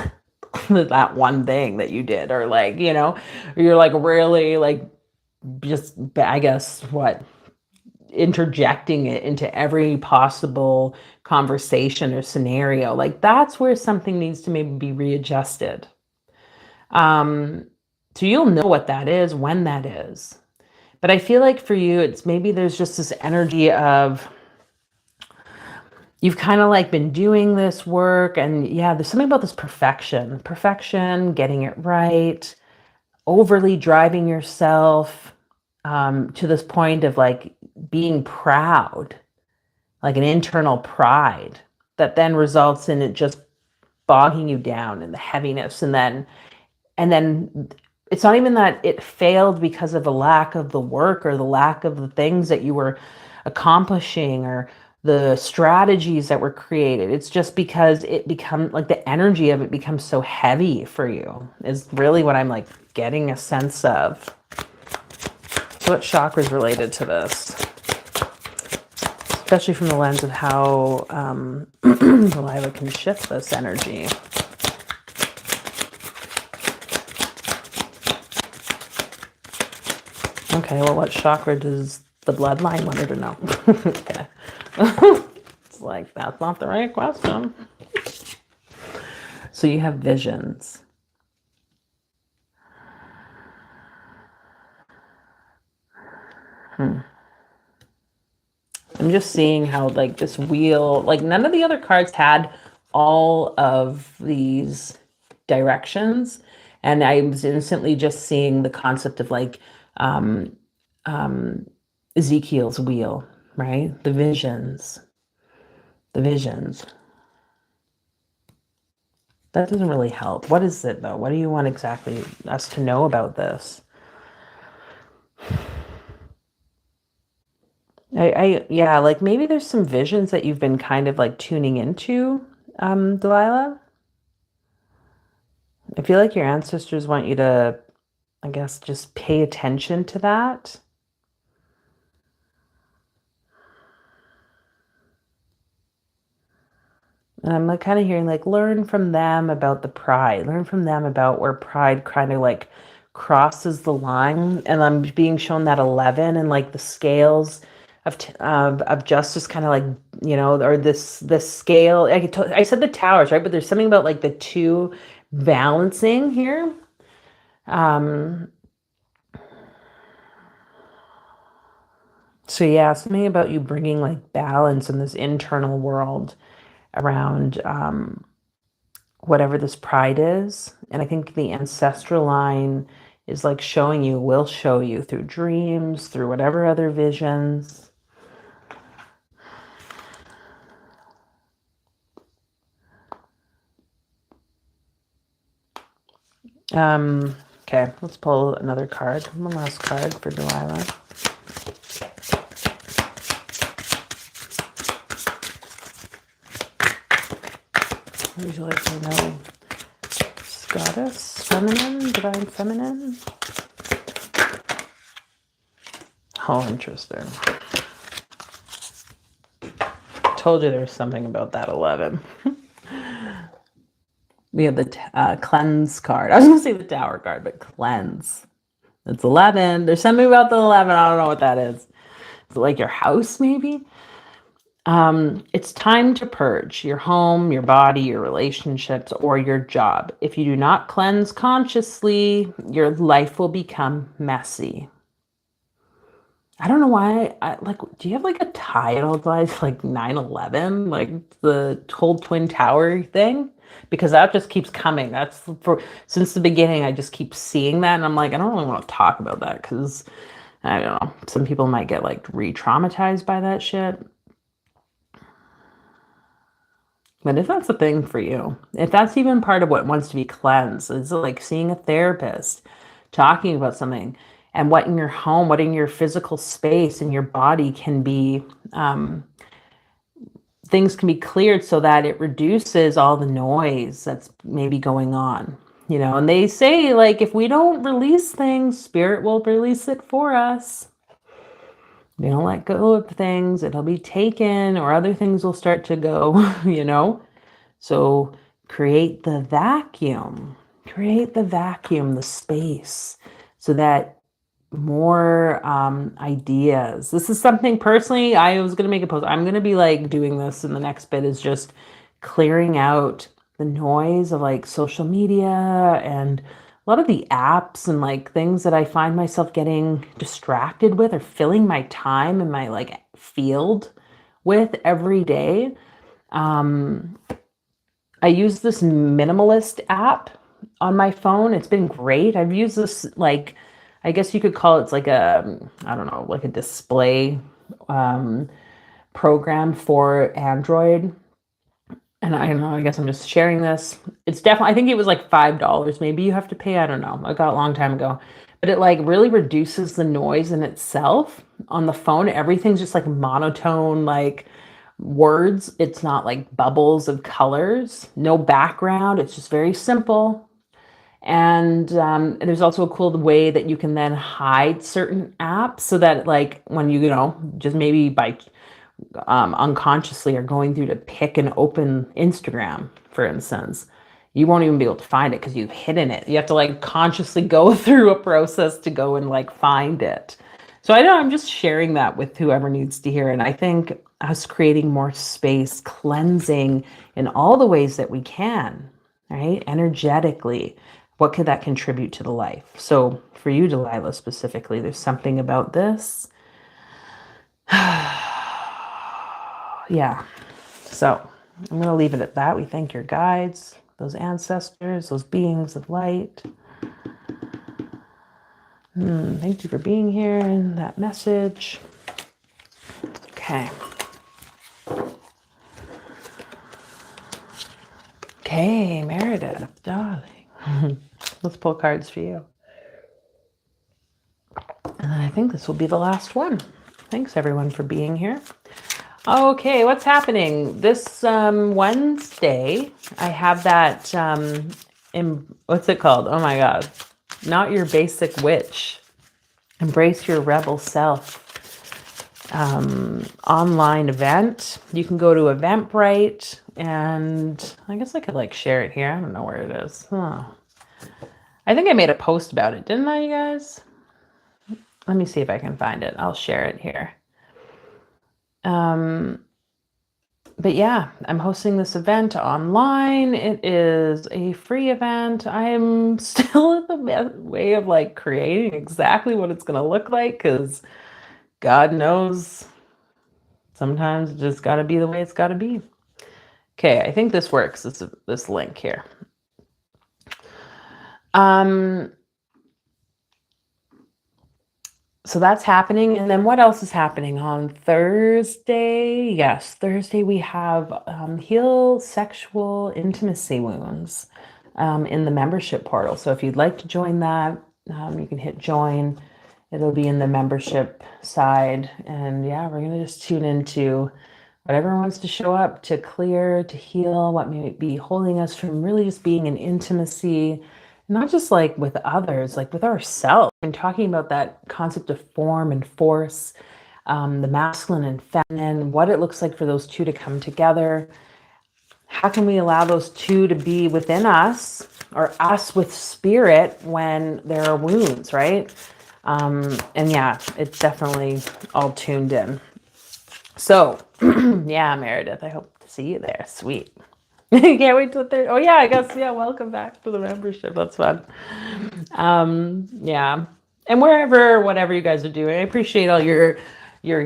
that one thing that you did, or like, you're like really like just, I guess, interjecting it into every possible conversation or scenario, like that's where something needs to maybe be readjusted. So you'll know what that is when that is. But I feel like for you, it's maybe there's just this energy of, you've kind of like been doing this work, and yeah, there's something about this perfection, getting it right, overly driving yourself to this point of like being proud, like an internal pride that then results in it just bogging you down in the heaviness. And then it's not even that it failed because of the lack of the work or the lack of the things that you were accomplishing or the strategies that were created. It's just because it becomes like the energy of it becomes so heavy for you, is really what I'm like getting a sense of. So what chakra is related to this? Especially from the lens of how Delilah can shift this energy. Okay, well, what chakra does the bloodline want her to know? Okay. It's like, that's not the right question. So you have visions. I'm just seeing how like this wheel, like none of the other cards had all of these directions. And I was instantly just seeing the concept of like Ezekiel's wheel, right? The visions. That doesn't really help. What is it though? What do you want exactly us to know about this? Yeah, like maybe there's some visions that you've been kind of like tuning into, Delilah. I feel like your ancestors want you to, I guess, just pay attention to that. And I'm like kind of hearing like, learn from them about the pride, learn from them about where pride kind of like crosses the line. And I'm being shown that 11 and like the scales of justice, kind of like, or this scale. I said the towers, right? But there's something about like the two balancing here. So yeah, something about you bringing like balance in this internal world around whatever this pride is. And I think the ancestral line is like showing you, will show you through dreams, through whatever other visions. Okay, let's pull another card. One last card for Delilah. Would you like to know goddess, feminine, divine feminine? Oh, interesting. Told you there's something about that 11. We have the cleanse card. I was going to say the tower card, but cleanse. It's 11. There's something about the 11. I don't know what that is. Is it like your house, maybe? It's time to purge your home, your body, your relationships, or your job. If you do not cleanse consciously, your life will become messy. I don't know why. Do you have like a title like 9/11, like the whole Twin Tower thing? Because that just keeps coming. That's for since the beginning. I just keep seeing that, and I'm like, I don't really want to talk about that because I don't know. Some people might get like re-traumatized by that shit. But if that's a thing for you, if that's even part of what wants to be cleansed, is like seeing a therapist, talking about something, and what in your home, what in your physical space in your body can be, things can be cleared so that it reduces all the noise that's maybe going on. And they say, like, if we don't release things, spirit will release it for us. We don't let go of things, it'll be taken, or other things will start to go. So create the vacuum, the space, so that more ideas. This is something personally, I was going to make a post. I'm going to be like doing this in the next bit, is just clearing out the noise of like social media and a lot of the apps and like things that I find myself getting distracted with or filling my time and my like field with every day. I use this minimalist app on my phone. It's been great. I've used this, like, I guess you could call it like I don't know, like a display program for Android. And I don't know, I guess I'm just sharing this. It's definitely, I think it was like $5. Maybe you have to pay. I don't know. I got a long time ago. But it like really reduces the noise in itself on the phone. Everything's just like monotone, like words. It's not like bubbles of colors, no background. It's just very simple. And there's also a cool way that you can then hide certain apps so that like when just maybe by unconsciously are going through to pick and open Instagram, for instance, you won't even be able to find it because you've hidden it. You have to like consciously go through a process to go and like find it. So I know I'm just sharing that with whoever needs to hear. And I think us creating more space, cleansing in all the ways that we can, right? Energetically, what could that contribute to the life? So for you, Delilah, specifically, there's something about this. Yeah. So I'm going to leave it at that. We thank your guides, those ancestors, those beings of light. Thank you for being here and that message. Okay. Okay, Meredith, darling. Let's pull cards for you. And I think this will be the last one. Thanks, everyone, for being here. Okay, what's happening? This Wednesday, I have that, what's it called? Oh my God. Not Your Basic Witch. Embrace Your Rebel Self online event. You can go to Eventbrite, and I guess I could like share it here. I don't know where it is. I think I made a post about it, didn't I, you guys? Let me see if I can find it. I'll share it here. But yeah, I'm hosting this event online. It is a free event. I am still in the way of like creating exactly what it's going to look like because God knows sometimes it just got to be the way it's got to be. Okay, I think this works, this link here. So that's happening. And then what else is happening on Thursday? Yes, Thursday we have Heal Sexual Intimacy Wounds in the membership portal. So if you'd like to join that, you can hit join. It'll be in the membership side. And yeah, we're going to just tune into whatever wants to show up to clear, to heal, what may be holding us from really just being in intimacy, not just like with others, like with ourselves. And talking about that concept of form and force, the masculine and feminine, what it looks like for those two to come together. How can we allow those two to be within us, or us with spirit, when there are wounds, right? And yeah, it's definitely all tuned in. So yeah, Meredith, I hope to see you there. Sweet. Can't wait till Thursday. Oh yeah, I guess, yeah, welcome back to the membership. That's fun. Yeah. And whatever you guys are doing, I appreciate all your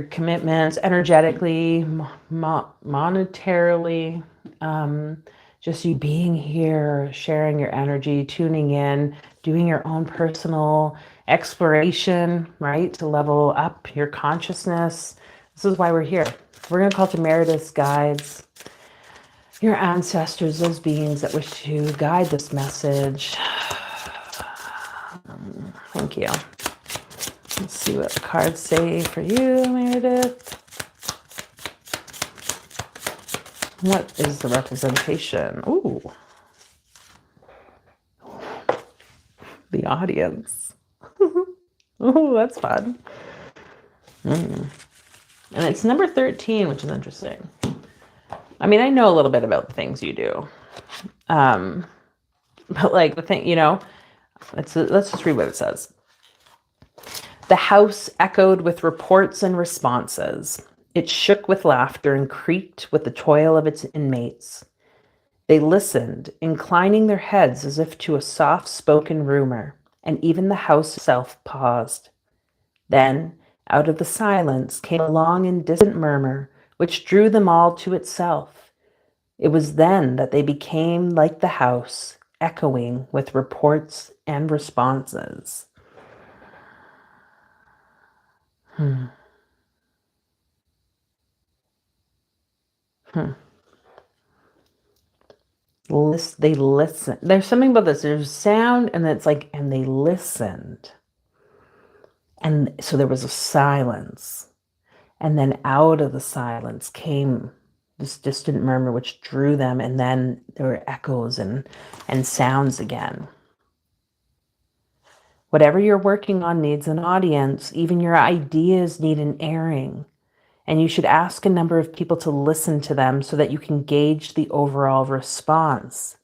commitments energetically, monetarily, just you being here, sharing your energy, tuning in, doing your own personal exploration, right? To level up your consciousness. This is why we're here. We're going to call to Meredith's guides, your ancestors, those beings that wish to guide this message. Thank you. Let's see what the cards say for you, Meredith. What is the representation? Ooh. The audience. Oh, that's fun. And it's number 13, which is interesting. I mean, I know a little bit about the things you do. But like the thing, let's just read what it says. The house echoed with reports and responses. It shook with laughter and creaked with the toil of its inmates. They listened, inclining their heads as if to a soft-spoken rumor, and even the house itself paused. Then, out of the silence, came a long and distant murmur, which drew them all to itself. It was then that they became like the house, echoing with reports and responses. They listen. There's something about this. There's sound, and it's like, and they listened. And so there was a silence. And then out of the silence came this distant murmur, which drew them. And then there were echoes and sounds again. Whatever you're working on needs an audience. Even your ideas need an airing. And you should ask a number of people to listen to them so that you can gauge the overall response.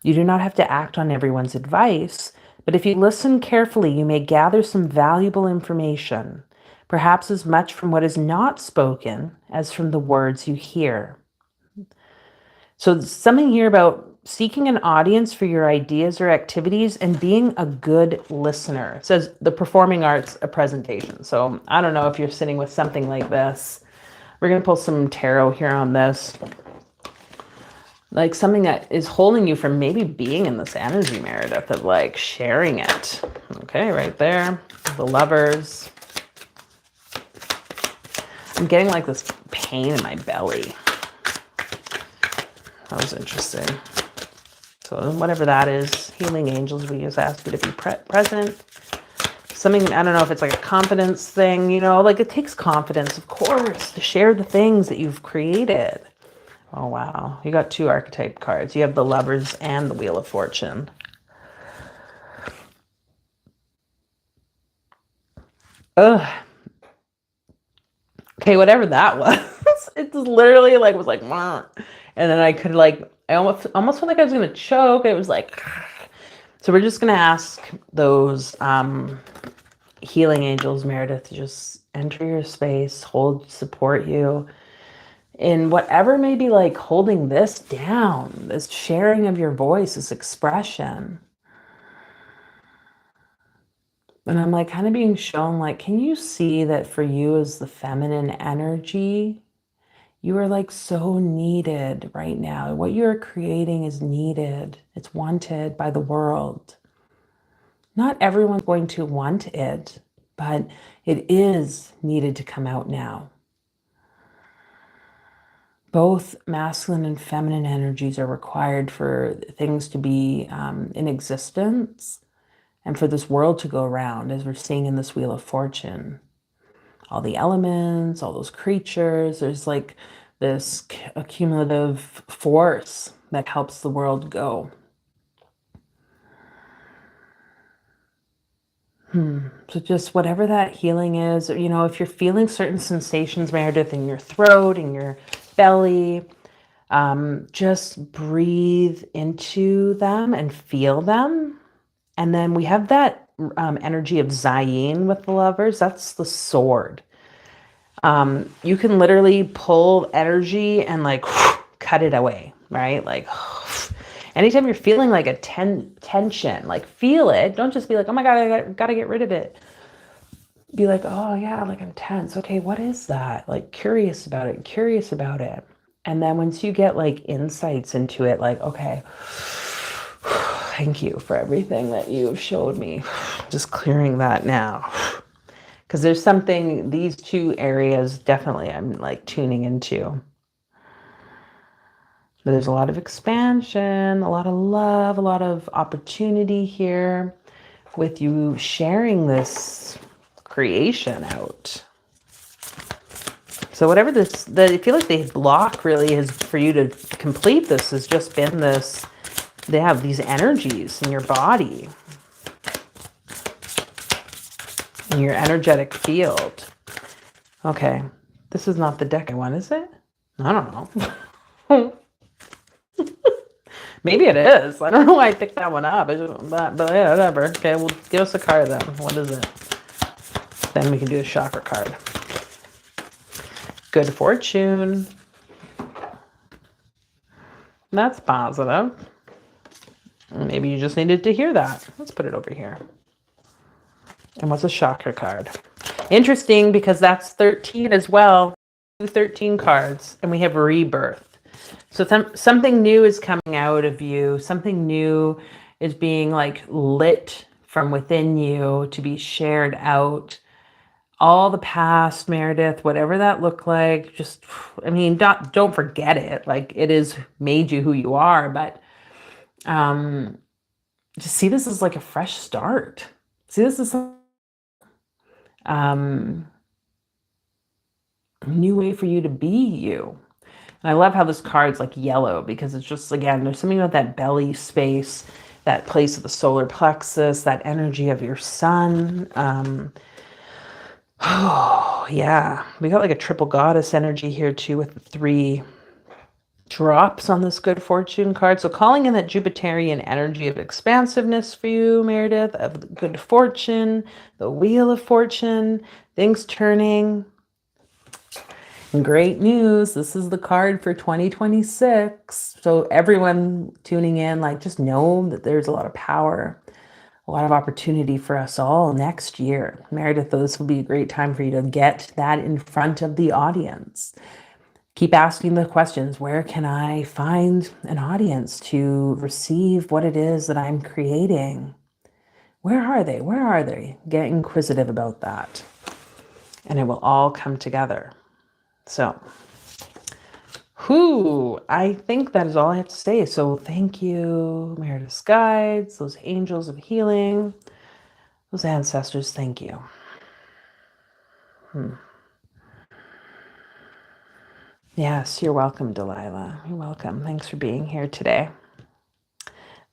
You do not have to act on everyone's advice, but if you listen carefully, you may gather some valuable information, perhaps as much from what is not spoken as from the words you hear. So there's something here about seeking an audience for your ideas or activities and being a good listener. It says the performing arts, a presentation. So I don't know if you're sitting with something like this. We're going to pull some tarot here on this. Like something that is holding you from maybe being in this energy, Meredith, of like sharing it. Okay, right there. The Lovers. I'm getting like this pain in my belly. That was interesting. So whatever that is, healing angels, we just ask you to be present. Something, I don't know if it's like a confidence thing, like it takes confidence, of course, to share the things that you've created. Oh, wow. You got 2 archetype cards. You have the Lovers and the Wheel of Fortune. Ugh. Okay, whatever that was. It just literally like was like, Wah. And then I could like, I almost felt like I was going to choke. It was like, so we're just going to ask those healing angels, Meredith, to just enter your space, support you in whatever may be like holding this down, this sharing of your voice, this expression. And I'm like kind of being shown like, can you see that for you as the feminine energy, you are like so needed right now. What you're creating is needed. It's wanted by the world. Not everyone's going to want it, but it is needed to come out now. Both masculine and feminine energies are required for things to be in existence and for this world to go around, as we're seeing in this Wheel of Fortune. All the elements, all those creatures, there's like this accumulative force that helps the world go. So just whatever that healing is, you know, if you're feeling certain sensations, Meredith, in your throat, in your belly, just breathe into them and feel them. And then we have that energy of Zayin with the lovers. That's the sword. You can literally pull energy and like cut it away, right? Like anytime you're feeling like a tension, like feel it. Don't just be like, oh my God, I gotta get rid of it. Be like, oh yeah, like I'm tense. Okay, what is that? Like curious about it, curious about it. And then once you get like insights into it, like, okay, thank you for everything that you've showed me. Just clearing that now. Because there's something, these two areas definitely I'm like tuning into. But there's a lot of expansion, a lot of love, a lot of opportunity here with you sharing this creation out. So whatever this, I feel like the block really is for you to complete this has just been this, they have these energies in your body, in your energetic field. Okay, this is not the deck I want, is it? I don't know. Maybe it is. I don't know why I picked that one up. But yeah, whatever. Okay, well, give us a card then. What is it? Then we can do a chakra card. Good fortune. That's positive. Maybe you just needed to hear that. Let's put it over here. And what's a chakra card? Interesting, because that's 13 as well. 13 cards, and we have rebirth. So something new is coming out of you. Something new is being like lit from within you to be shared out. All the past, Meredith, whatever that looked like, just, I mean, don't forget it. Like it is made you who you are, but just see this as like a fresh start. See this as a new way for you to be you. And I love how this card's like yellow because it's just, again, there's something about that belly space, that place of the solar plexus, that energy of your sun. Oh, yeah. We got like a triple goddess energy here too with the 3 drops on this good fortune card. So calling in that Jupiterian energy of expansiveness for you, Meredith, of good fortune, the wheel of fortune, things turning. Great news. This is the card for 2026. So everyone tuning in, like just know that there's a lot of power, a lot of opportunity for us all next year. Meredith, this will be a great time for you to get that in front of the audience. Keep asking the questions. Where can I find an audience to receive what it is that I'm creating? Where are they? Where are they? Get inquisitive about that. And it will all come together. So, I think that is all I have to say. So thank you, Meredith's guides, those angels of healing, those ancestors, thank you. Yes, you're welcome, Delilah. You're welcome. Thanks for being here today.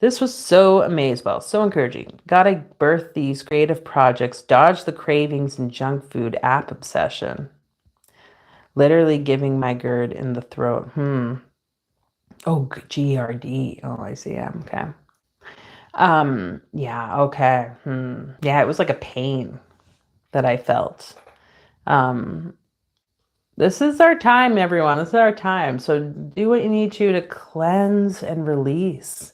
This was so amazing, so encouraging. Gotta birth these creative projects, dodge the cravings and junk food app obsession. Literally giving my GERD in the throat. Oh, GRD. Oh, I see. Yeah, okay. Yeah, okay. Yeah, it was like a pain that I felt. This is our time, everyone. This is our time. So do what you need to cleanse and release.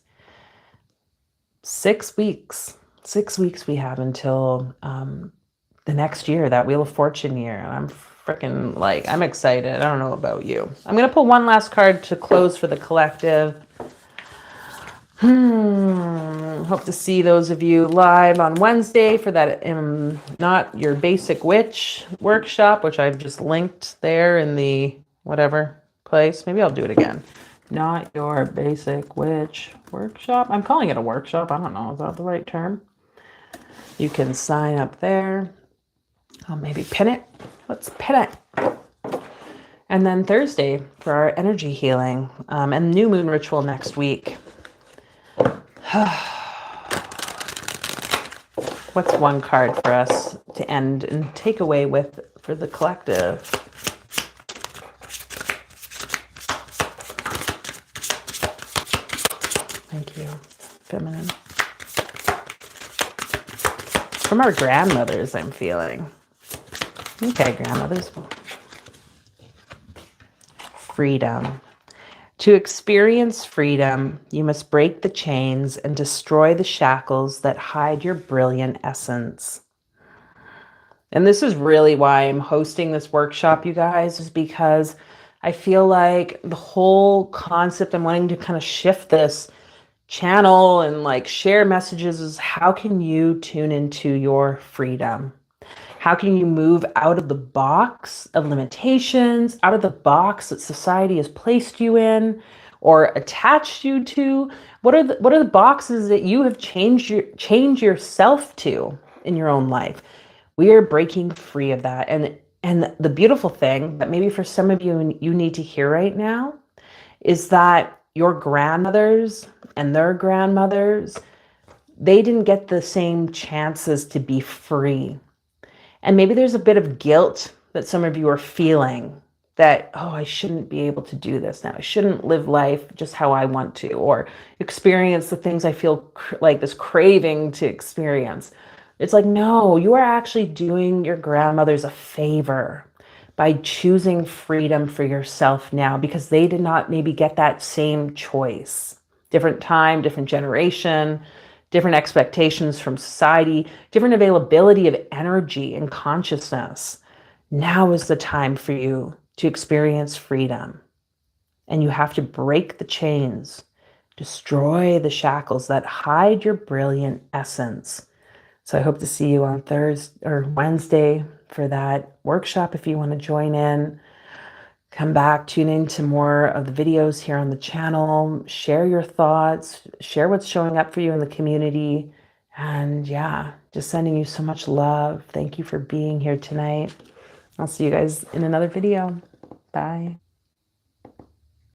6 weeks. 6 weeks we have until the next year, that Wheel of Fortune year. And I'm freaking like, I'm excited. I don't know about you. I'm going to pull one last card to close for the collective. Hope to see those of you live on Wednesday for that Not Your Basic Witch workshop, which I've just linked there in the whatever place. Maybe I'll do it again. Not Your Basic Witch workshop. I'm calling it a workshop. I don't know. Is that the right term? You can sign up there. I'll maybe pin it. Let's pin it. And then Thursday for our energy healing and new moon ritual next week. What's one card for us to end and take away with for the collective? Thank you, feminine. From our grandmothers, I'm feeling. Okay, grandmothers. Freedom. To experience freedom, you must break the chains and destroy the shackles that hide your brilliant essence. And this is really why I'm hosting this workshop, you guys, is because I feel like the whole concept, I'm wanting to kind of shift this channel and like share messages, is how can you tune into your freedom? How can you move out of the box of limitations, out of the box that society has placed you in or attached you to? What are the boxes that you have changed yourself to in your own life? We are breaking free of that. And the beautiful thing that maybe for some of you need to hear right now is that your grandmothers and their grandmothers, they didn't get the same chances to be free. And maybe there's a bit of guilt that some of you are feeling that, oh, I shouldn't be able to do this now. I shouldn't live life just how I want to, or experience the things I feel like this craving to experience. It's like, no, you are actually doing your grandmothers a favor by choosing freedom for yourself now, because they did not maybe get that same choice. Different time, different generation, different expectations from society, different availability of energy and consciousness. Now is the time for you to experience freedom. And you have to break the chains, destroy the shackles that hide your brilliant essence. So I hope to see you on Thursday or Wednesday for that workshop. If you want to join in, come back, tune into more of the videos here on the channel, share your thoughts, share what's showing up for you in the community. And yeah, just sending you so much love. Thank you for being here tonight. I'll see you guys in another video. Bye.